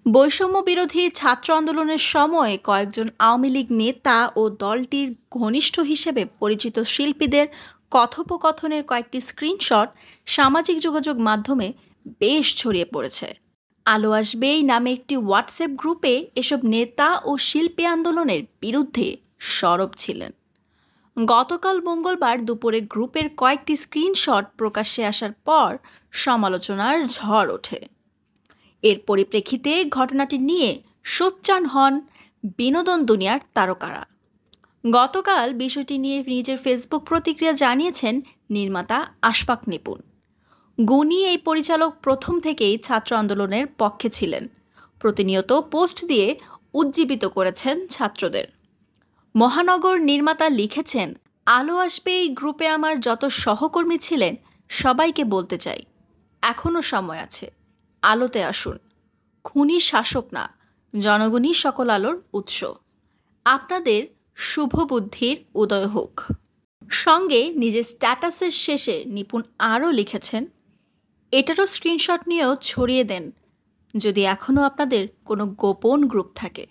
বৈষম্য বিরোধী ছাত্র আন্দোলনের সময় কয়েকজন আওয়ামী লীগ নেতা ও দলটির ঘনিষ্ঠ হিসেবে পরিচিত শিল্পীদের কথোপকথনের কয়েকটি স্ক্রিনশট সামাজিক যোগাযোগ মাধ্যমে বেশ ছড়িয়ে পড়েছে। আলো আসবেই নামে একটি হোয়াটসঅ্যাপ গ্রুপে এসব নেতা ও শিল্পী আন্দোলনের বিরুদ্ধে সরব ছিলেন। গতকাল মঙ্গলবার দুপুরে গ্রুপের কয়েকটি স্ক্রিনশট প্রকাশ্যে আসার পর সমালোচনার ঝড় ওঠে। এর পরিপ্রেক্ষিতে ঘটনাটি নিয়ে সোচ্চার হন বিনোদন দুনিয়ার তারকারা। গতকাল বিষয়টি নিয়ে নিজের ফেসবুক প্রতিক্রিয়া জানিয়েছেন নির্মাতা আশফাক নিপুণ। গুণী এই পরিচালক প্রথম থেকেই ছাত্র আন্দোলনের পক্ষে ছিলেন, প্রতিনিয়ত পোস্ট দিয়ে উজ্জীবিত করেছেন ছাত্রদের। মহানগর নির্মাতা লিখেছেন, আলো আসবে এই গ্রুপে আমার যত সহকর্মী ছিলেন সবাইকে বলতে চাই, এখনও সময় আছে, আলোতে আসুন। খুনি শাসক না, জনগণই সকল আলোর উৎস। আপনাদের শুভ বুদ্ধির উদয় হোক। সঙ্গে নিজের স্ট্যাটাসের শেষে নিপুণ আরও লিখেছেন, এটারও স্ক্রিনশট নিয়েও ছড়িয়ে দেন যদি এখনও আপনাদের কোনো গোপন গ্রুপ থাকে।